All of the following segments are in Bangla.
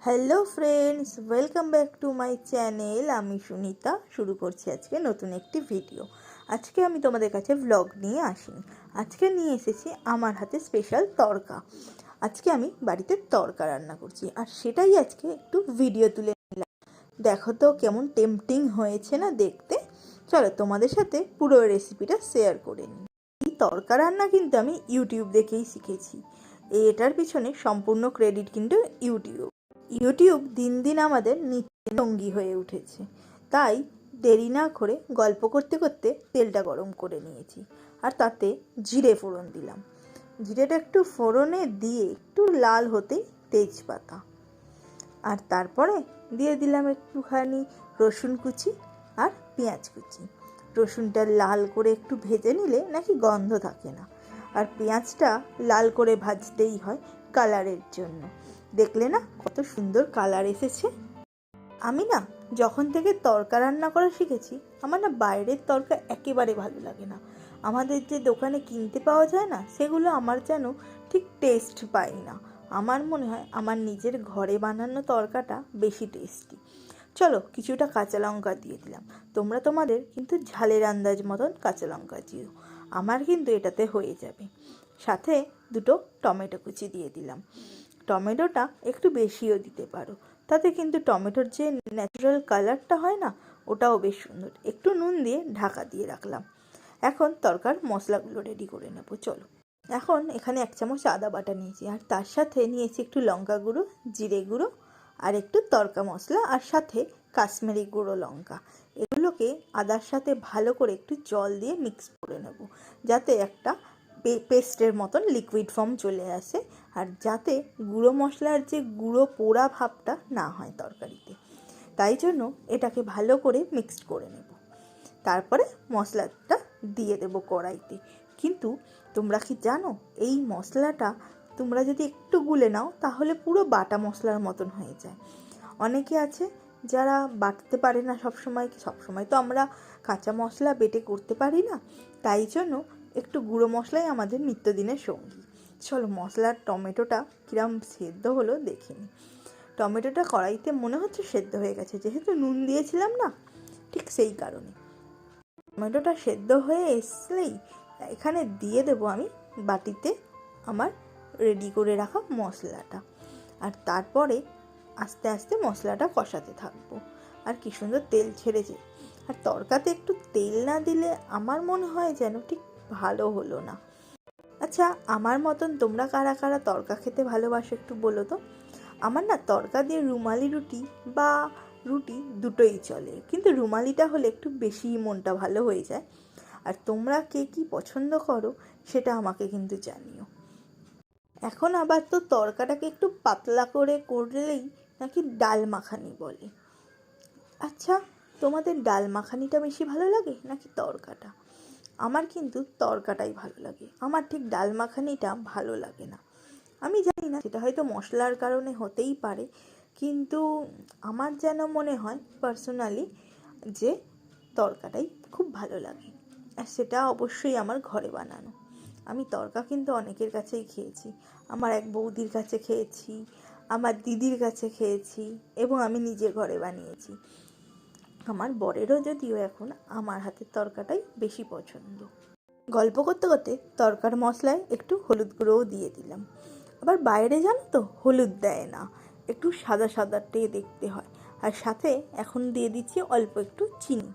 Hello friends, welcome back to my channel. আমি সুনিতা শুরু করছি আজকে নতুন একটি ভিডিও। আজকে আমি তোমাদের কাছে ভ্লগ নিয়ে আসিনি, আজকে নিয়ে এসেছি আমার হাতে স্পেশাল তড়কা। আজকে আমি বাড়িতে তড়কা রান্না করছি আর সেটাই আজকে একটু ভিডিও তুলে নিলাম। দেখো তো কেমন টেম্পটিং হয়েছে না দেখতে। চলো তোমাদের সাথে পুরো রেসিপিটা শেয়ার করে নিই। এই তড়কা রান্না কিন্তু আমি ইউটিউব দেখেই শিখেছি। এটার পিছনে সম্পূর্ণ ক্রেডিট কিন্তু ইউটিউব দিন দিন আমাদের নিত্যের সঙ্গী হয়ে উঠেছে। তাই দেরি না করে গল্প করতে করতে তেলটা গরম করে নিয়েছি আর তাতে জিরে ফোড়ন দিলাম। জিরেটা একটু ফোড়নে দিয়ে একটু লাল হতেই তেজপাতা, আর তারপরে দিয়ে দিলাম একটুখানি রসুন কুচি আর পেঁয়াজ কুচি। রসুনটা লাল করে একটু ভেজে নিলে নাকি গন্ধ থাকে না, আর পেঁয়াজটা লাল করে ভাজতেই হয় কালারের জন্য। দেখলে না কত সুন্দর কালার এসেছে। আমি না যখন থেকে তড়কা রান্না করা শিখেছি, আমার না বাইরের তড়কা একেবারে ভালো লাগে না। আমাদের যে দোকানে কিনতে পাওয়া যায় না, সেগুলো আমার যেন ঠিক টেস্ট পাই না। আমার মনে হয় আমার নিজের ঘরে বানানো তড়কাটা বেশি টেস্টি। চলো কিছুটা কাঁচা লঙ্কা দিয়ে দিলাম। তোমরা তোমাদের কিন্তু ঝালের আন্দাজ মতন কাঁচা লঙ্কা দিও, আমার কিন্তু এটাতে হয়ে যাবে। সাথে দুটো টমেটো কুচি দিয়ে দিলাম। টমেটোটা একটু বেশিও দিতে পারো, তাতে কিন্তু টমেটোর যে ন্যাচারাল কালারটা হয় না, ওটাও বেশ সুন্দর। একটু নুন দিয়ে ঢাকা দিয়ে রাখলাম। এখন তরকার মশলাগুলো রেডি করে নেব। চলো, এখন এখানে 1 চামচ আদা বাটা নিয়েছি, আর তার সাথে নিয়েছি একটু লঙ্কা গুঁড়ো, জিরে গুঁড়ো আর একটু তড়কা মশলা, আর সাথে কাশ্মীরি গুঁড়ো লঙ্কা। এগুলোকে আদার সাথে ভালো করে একটু জল দিয়ে মিক্স করে নেব, যাতে একটা পেস্টের মতন লিকুইড ফর্ম চলে আসে, আর যাতে গুঁড়ো মশলার যে গুঁড়ো পোড়া ভাবটা না হয় তরকারিতে। তাই জন্য এটাকে ভালো করে মিক্সড করে নেব। তারপরে মশলাটা দিয়ে দেব কড়াইতে। কিন্তু তোমরা কি জানো, এই মশলাটা তোমরা যদি একটু গুলে নাও তাহলে পুরো বাটা মশলার মতন হয়ে যায়। অনেকে আছে যারা বাটতে পারে না, সবসময় তো আমরা কাঁচা মশলা বেটে করতে পারি না। তাই জন্য একটু গুঁড়ো মশলাই আমাদের নিত্যদিনের সঙ্গী। চলো মশলার টমেটোটা কিরম সেদ্ধ হলো দেখে নিই। টমেটোটা কড়াইতে মনে হচ্ছে সেদ্ধ হয়ে গেছে, যেহেতু নুন দিয়েছিলাম না, ঠিক সেই কারণে। টমেটোটা সেদ্ধ হয়ে এসলেই এখানে দিয়ে দেবো আমি বাটিতে আমার রেডি করে রাখা মশলাটা, আর তারপরে আস্তে আস্তে মশলাটা কষাতে থাকবো। আর কি সুন্দর তেল ছেড়েছে। আর তরকাতে একটু তেল না দিলে আমার মনে হয় যেন ঠিক ভালো হলো না। আচ্ছা, আমার মতন তোমরা কারা কারা তড়কা খেতে ভালোবাসো একটু বলো তো। আমার না তড়কা দিয়ে রুমালি রুটি বা রুটি দুটোই চলে, কিন্তু রুমালিটা হলে একটু বেশিই মনটা ভালো হয়ে যায়। আর তোমরা কে কী পছন্দ করো সেটা আমাকে কিন্তু জানিও। এখন আবার তো তড়কাটাকে একটু পাতলা করে করলেই নাকি ডাল মাখানি বলে। আচ্ছা, তোমাদের ডাল মাখানিটা বেশি ভালো লাগে নাকি তড়কাটা? আমার কিন্তু তড়কাটাই ভালো লাগে, আমার ঠিক ডাল মাখানিটা ভালো লাগে না। আমি জানি না, সেটা হয়তো মশলার কারণে হতেই পারে, কিন্তু আমার যেন মনে হয় পার্সোনালি যে তড়কাটাই খুব ভালো লাগে। আর সেটা অবশ্যই আমার ঘরে বানানো। আমি তড়কা কিন্তু অনেকের কাছেই খেয়েছি। আমার এক বৌদির কাছে খেয়েছি, আমার দিদির কাছে খেয়েছি, এবং আমি নিজে ঘরে বানিয়েছি। আমার বরেরও যদিও এখন আমার হাতের তড়কাটাই বেশি পছন্দ। গল্প করতে করতে তড়কার মশলায় একটু হলুদ গুঁড়োও দিয়ে দিলাম। আবার বাইরে জানো তো হলুদ দেয় না, একটু সাদা সাদাটে দেখতে হয়। আর সাথে এখন দিয়ে দিচ্ছি অল্প একটু চিনি,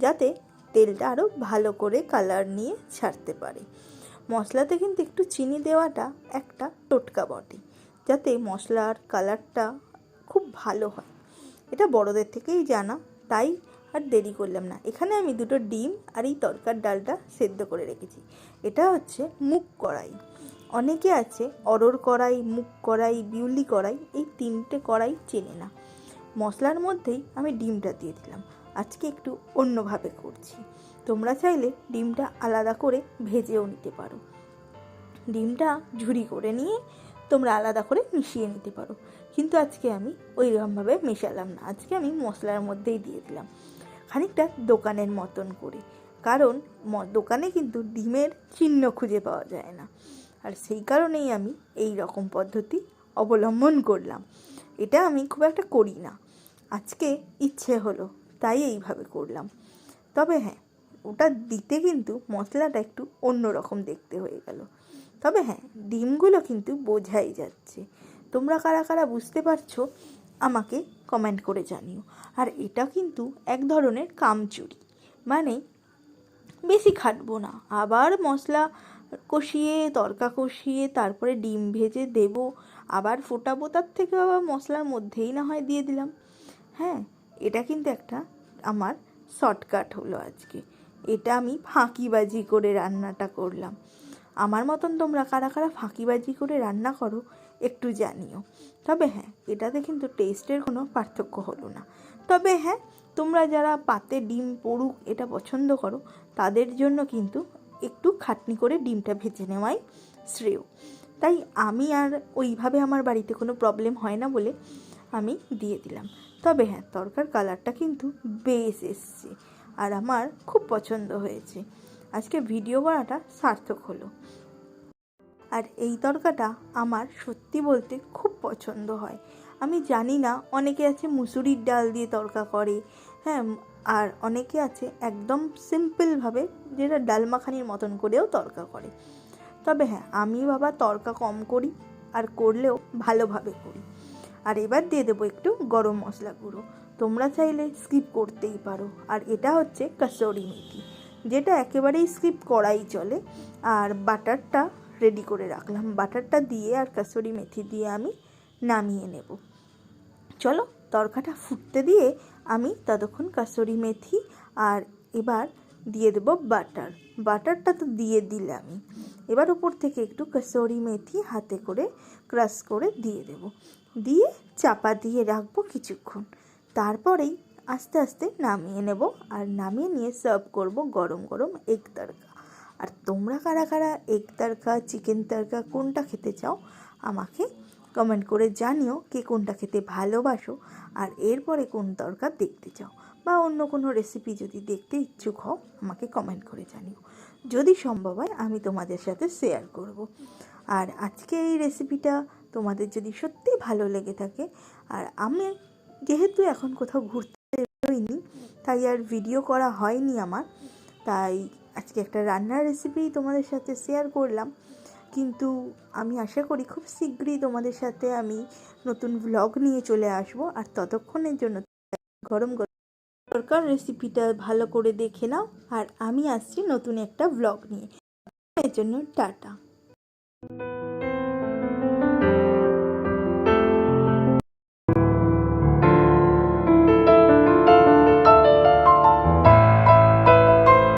যাতে তেলটা আরও ভালো করে কালার নিয়ে ছাড়তে পারে। মশলাতে কিন্তু একটু চিনি দেওয়াটা একটা টোটকা বটে, যাতে মশলার কালারটা খুব ভালো হয়। এটা বড়দের থেকেই জানা, তাই আর দেরি করলাম না। এখানে আমি 2টো ডিম আর এই তড়কার ডালটা সেদ্ধ করে রেখেছি। এটা হচ্ছে মুগ কড়াই। অনেকে আছে অরড় কড়াই, মুগ কড়াই, বিউলি কড়াই, এই 3টে কড়াই চেনে না। মশলার মধ্যেই আমি ডিমটা দিয়ে দিলাম। আজকে একটু অন্যভাবে করছি। তোমরা চাইলে ডিমটা আলাদা করে ভেজেও নিতে পারো। ডিমটা ঝুরি করে নিয়ে তোমরা আলাদা করে মিশিয়ে নিতে পারো, কিন্তু আজকে আমি ওইরকমভাবে মেশালাম না। আজকে আমি মশলার মধ্যেই দিয়ে দিলাম, খানিকটা দোকানের মতন করে। কারণ দোকানে কিন্তু ডিমের চিহ্ন খুঁজে পাওয়া যায় না, আর সেই কারণেই আমি এই রকম পদ্ধতি অবলম্বন করলাম। এটা আমি খুব একটা করি না, আজকে ইচ্ছে হলো তাই এইভাবে করলাম। তবে হ্যাঁ, ওটা দিতে কিন্তু মশলাটা একটু অন্যরকম দেখতে হয়ে গেল। তবে হ্যাঁ, ডিমগুলো কিন্তু বোঝাই যাচ্ছে। তোমরা কারা কারা বুঝতে পারছো আমাকে কমেন্ট করে জানিও। আর এটা কিন্তু এক ধরনের কামচুরি, মানে বেশি খাটবো না, আবার মশলা কষিয়ে তড়কা কষিয়ে তারপরে ডিম ভেজে দেব, আবার ফোটাবো, তার থেকে আবার মশলার মধ্যেই না হয় দিয়ে দিলাম। হ্যাঁ, এটা কিন্তু একটা আমার শর্টকাট হলো আজকে। এটা আমি ফাঁকিবাজি করে রান্নাটা করলাম। আমার মতন তোমরা কারা কারা ফাঁকিবাজি করে রান্না করো একটু জানিও। তবে হ্যাঁ, এটাতে কিন্তু টেস্টের কোনো পার্থক্য হলো না। তবে হ্যাঁ, তোমরা যারা পাতে ডিম পড়ুক এটা পছন্দ করো, তাদের জন্য কিন্তু একটু খাটনি করে ডিমটা ভেজে নেওয়াই শ্রেয়। তাই আমি আর ওইভাবে আমার বাড়িতে কোনো প্রবলেম হয় না বলে আমি দিয়ে দিলাম। তবে হ্যাঁ, তরকার কালারটা কিন্তু বেশ এসছে আর আমার খুব পছন্দ হয়েছে। আজকে ভিডিও করাটা সার্থক হলো। আর এই তরকাটা আমার সত্যি বলতে খুব পছন্দ হয়। আমি জানি না, অনেকে আছে মুসুরির ডাল দিয়ে তরকা করে, হ্যাঁ, আর অনেকে আছে একদম সিম্পলভাবে যেটা ডাল মাখানির মতন করেও তরকা করে। তবে হ্যাঁ, আমি বাবা তরকা কম করি, আর করলেও ভালোভাবে করি। আর এবার দিয়ে দেবো একটু গরম মশলা গুঁড়ো, তোমরা চাইলে স্কিপ করতেই পারো। আর এটা হচ্ছে কাসুরি মেথি, যেটা একেবারেই স্কিপ করাই চলে। আর বাটারটা রেডি করে রাখলাম, বাটারটা দিয়ে আর কাসুরি মেথি দিয়ে আমি নামিয়ে নেব। চলো তরকাটা ফুটতে দিয়ে আমি ততক্ষণ কাসুরি মেথি আর এবার দিয়ে দেবো বাটার। বাটারটা তো দিয়ে দিলামই, এবার উপর থেকে একটু কাসুরি মেথি হাতে করে ক্রাশ করে দিয়ে দেব, দিয়ে চাপা দিয়ে রাখবো কিছুক্ষণ। তারপরেই আস্তে আস্তে নামিয়ে নেব, আর নামিয়ে নিয়ে সার্ভ করব গরম গরম এগ তড়কা। আর তোমরা কারা কারা এগ তড়কা, চিকেন তড়কা কোনটা খেতে চাও আমাকে কমেন্ট করে জানিও, কে কোনটা খেতে ভালোবাসো আর এরপরে কোন তড়কা দেখতে চাও, বা অন্য কোনো রেসিপি যদি দেখতে ইচ্ছুক হও আমাকে কমেন্ট করে জানিও। যদি সম্ভব হয় আমি তোমাদের সাথে শেয়ার করব। আর আজকে এই রেসিপিটা তোমাদের যদি সত্যি ভালো লেগে থাকে, আর আমি যেহেতু এখন কোথাও ঘুরতে বেরোইনি তাই আর ভিডিও করা হয়নি আমার, তাই আজকে একটা রান্নার রেসিপি তোমাদের সাথে শেয়ার করলাম। কিন্তু আমি আশা করি খুব শীঘ্রই তোমাদের সাথে আমি নতুন ভ্লগ নিয়ে চলে আসব। আর ততক্ষণের জন্য গরম গরম তরকার রেসিপিটা ভালো করে দেখে নাও, আর আমি আসছি নতুন একটা ভ্লগ নিয়ে। এর জন্য টাটা।